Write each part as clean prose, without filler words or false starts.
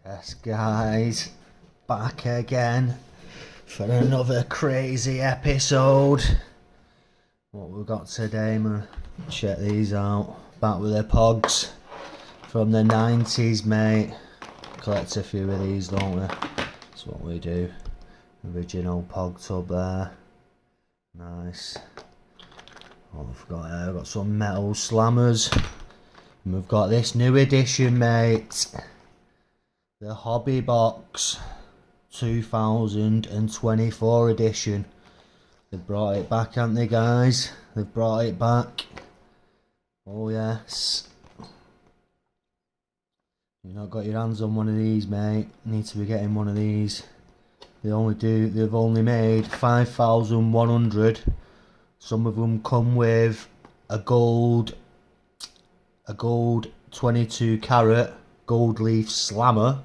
Yes guys, back again for another crazy episode. What we've got today, man, check these out. Back with the POGs from the 90s, mate. Collect a few of these, don't we? That's what we do. Original POG tub there. Nice. What we've got here, we've got some metal slammers. And we've got this new edition, mate. The Hobby Box 2024 edition. They've brought it back, haven't they, guys? They've brought it back. Oh yes. You've not got your hands on one of these, mate. You need to be getting one of these. They've only made 5,100. Some of them come with a gold 22 carat gold leaf slammer,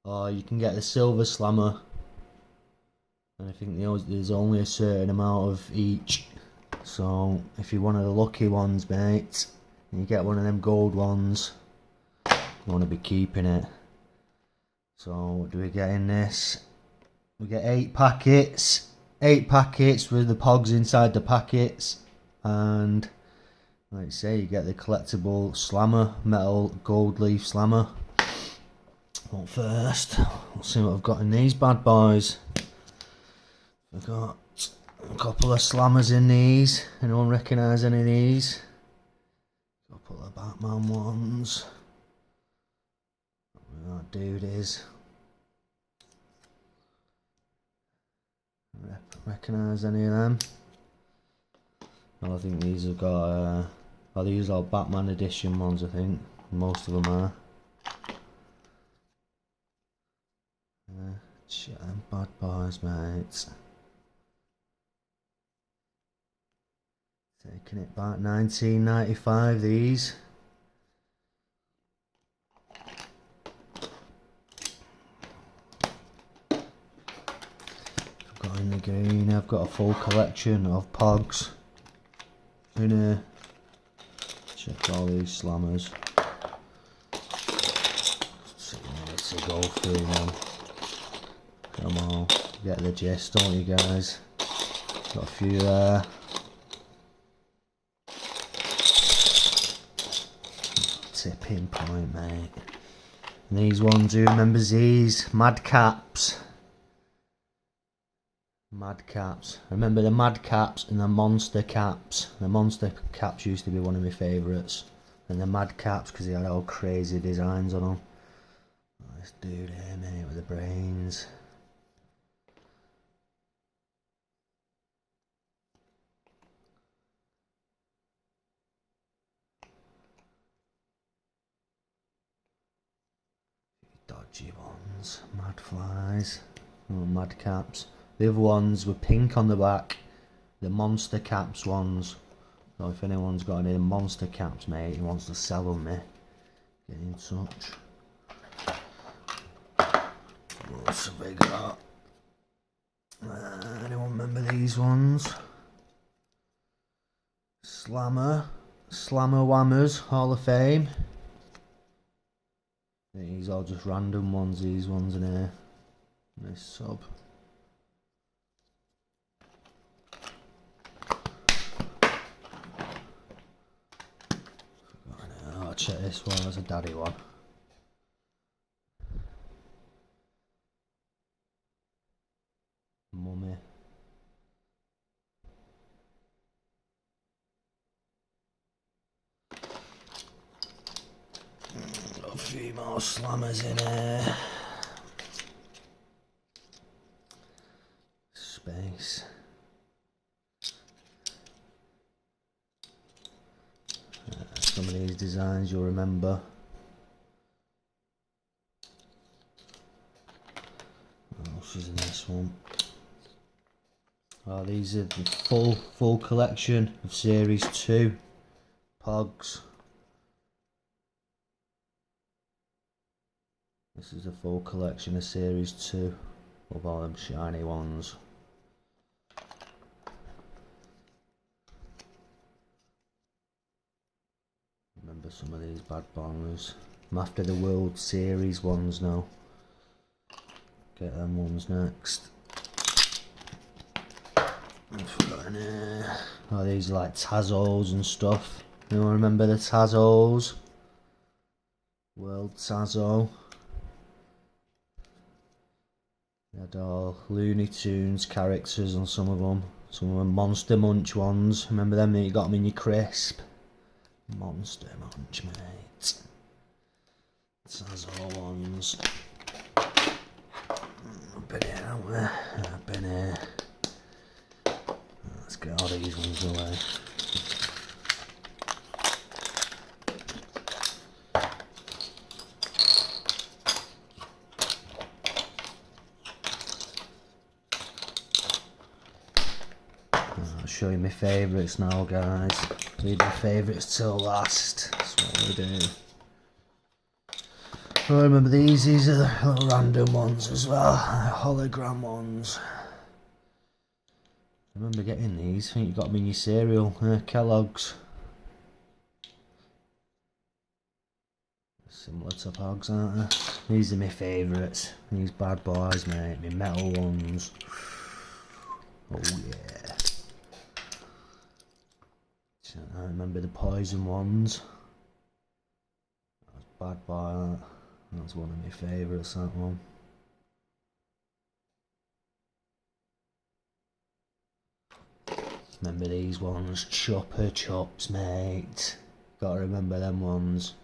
or you can get the silver slammer, and I think there's only a certain amount of each. So if you're one of the lucky ones, mate, and you get one of them gold ones, you want to be keeping it. So what do we get in this? We get 8 packets with the POGs inside the packets, and like I say, you get the collectible slammer, metal gold leaf slammer. But first, let's see what I've got in these bad boys. I've got a couple of slammers in these. Anyone recognise any of these? A couple of Batman ones. That dude is. Recognise any of them? I think these have got these are Batman edition ones, I think. Most of them are. Shit, them bad boys, mate. Taking it back, 1995, these. I've got in the green, I've got a full collection of POGs. In here. Check all these slammers. Let's go through them. Come on, get the gist, don't you guys? Got a few there. Tipping point, mate. And these ones, who remembers these? Madcaps. Madcaps. I remember the Madcaps and the Monster Caps. The Monster Caps used to be one of my favourites. And the Madcaps, because they had all crazy designs on them. Oh, this dude here, mate, with the brains. Dodgy ones. Mad flies. Oh, Madcaps. The other ones were pink on the back. The Monster Caps ones. So if anyone's got any Monster Caps, mate, he wants to sell them, me, get in touch. What else have we got? Anyone remember these ones? Slammer Whammers, Hall of Fame. These are just random ones, these ones in here. Nice sub. Oh, check this one, that's a daddy one. Mummy. Got a few more slammers in here. Space. Some of these designs you'll remember. What else is in this one? Oh, these are the full collection of Series 2 POGs. This is a full collection of Series 2 of all them shiny ones. Remember some of these bad boys. I'm after the World Series ones now. Get them ones next. Oh, these are like Tazos and stuff. You all remember the Tazos? World Tazo. They had all Looney Tunes characters on some of them. Some of them Monster Munch ones. Remember them that you got them in your crisp? Monster Munch, mate. Tazo ones. I've been here, haven't we? I've been here. Let's get all these ones away. I'll show you my favourites now, guys. Leave my favourites till last. That's what we do. Oh, remember these are the little random ones as well. Hologram ones. I remember getting these. I think you got them in your cereal. Kellogg's. Similar to POGs, aren't they? These are my favourites. These bad boys, mate. My metal ones. Oh yeah. I remember the poison ones. That was bad boy. That's one of my favourites, that one. Remember these ones? Chopper chops, mate. Gotta remember them ones.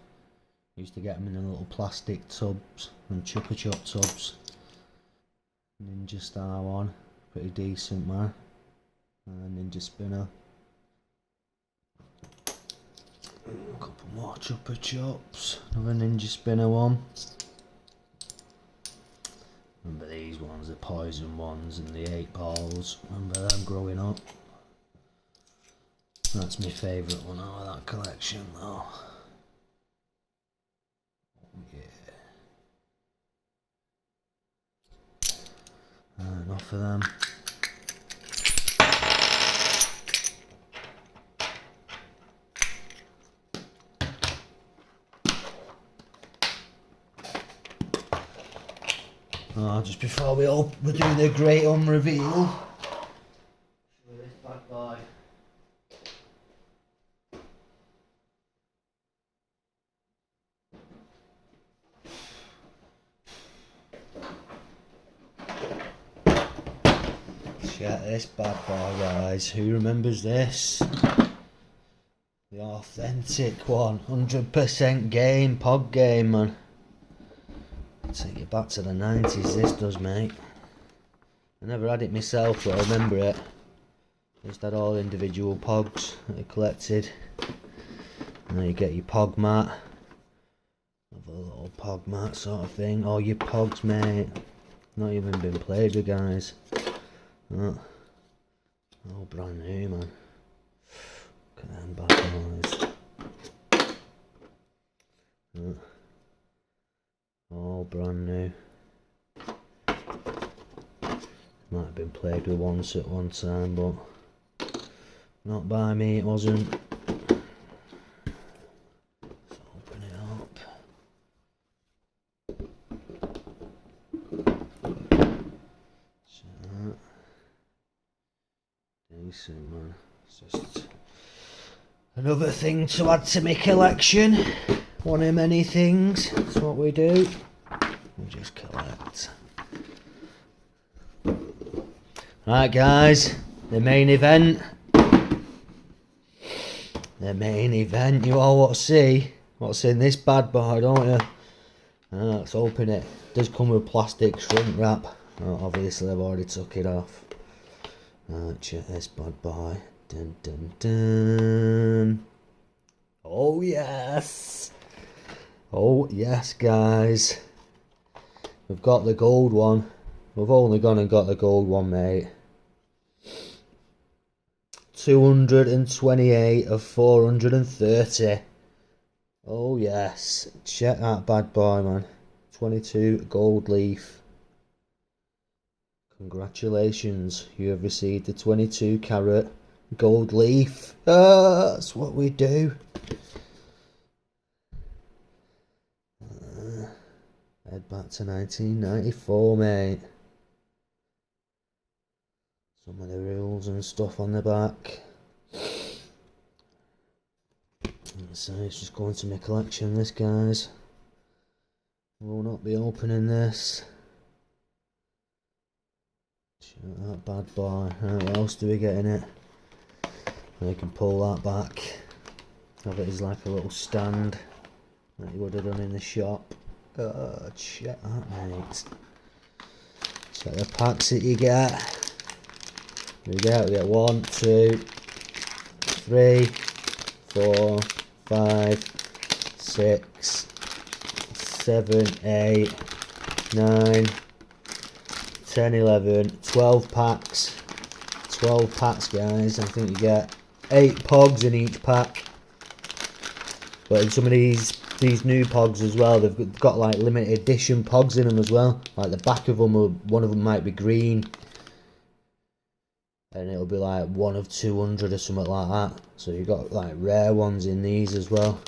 Used to get them in the little plastic tubs and chopper chop tubs. Ninja Star one. Pretty decent, man. Ninja Spinner. A couple more chopper chops. Another Ninja Spinner one. Remember these ones, the poison ones and the 8 balls. Remember them growing up. That's my favourite one out of that collection though. Oh yeah. Enough of them. Just before we do the great reveal. Show this bad boy. Check this bad boy, guys. Who remembers this? The authentic one, 100% game, POG game, man. Take it back to the 90s, this does, mate. I never had it myself, but I remember it. I just had all individual POGs that I collected. And then you get your POG mat. Have a little POG mat sort of thing. All your POGs, mate. Not even been played with, guys. All brand new, man. Look at them bad boys. All brand new. Might have been played with once at one time, but not by me, it wasn't. Let's open it up. So, decent, man. It's just another thing to add to my collection. One of many things. That's what we do. We just collect. Right, guys, the main event. The main event. You all want to see what's in this bad boy, don't you? Let's open it. It does come with plastic shrink wrap. Obviously, I've already took it off. Check this bad boy. Dun dun dun. Oh yes. Oh yes, guys. We've got the gold one. We've only gone and got the gold one, mate. 228 of 430. Oh yes. Check that bad boy, man. 22 gold leaf. Congratulations. You have received the 22 carat gold leaf. That's what we do. Head back to 1994, mate. Some of the rules and stuff on the back. So it's just going to my collection, this, guys. Will not be opening this. Shut that bad boy. Right, what else do we get in it? We can pull that back. Have it as like a little stand that you would have done in the shop. Oh, check that, mate. Check the packs that you get. Here we get 1, 2, 3, 4, 5, 6, 7, 8, 9, 10, 11, 12 packs. 12 packs, guys. I think you get 8 POGs in each pack. But in some of these new POGs as well, they've got like limited edition POGs in them as well. Like the back of them, one of them might be green. And it'll be like 1 of 200 or something like that. So you've got like rare ones in these as well.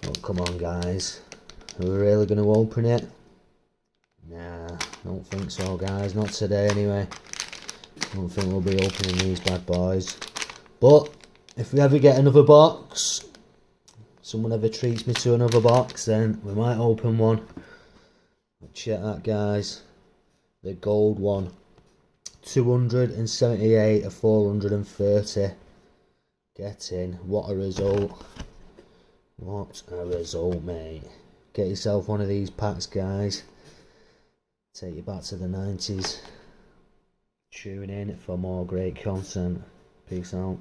Oh, come on, guys. Are we really going to open it? Nah, don't think so, guys. Not today, anyway. Don't think we'll be opening these bad boys. But if we ever get another box, someone ever treats me to another box, then we might open one. But check that, guys. The gold one. 278 of 430. Get in. What a result. What a result, mate. Get yourself one of these packs, guys. Take you back to the 90s. Tune in for more great content. Peace out.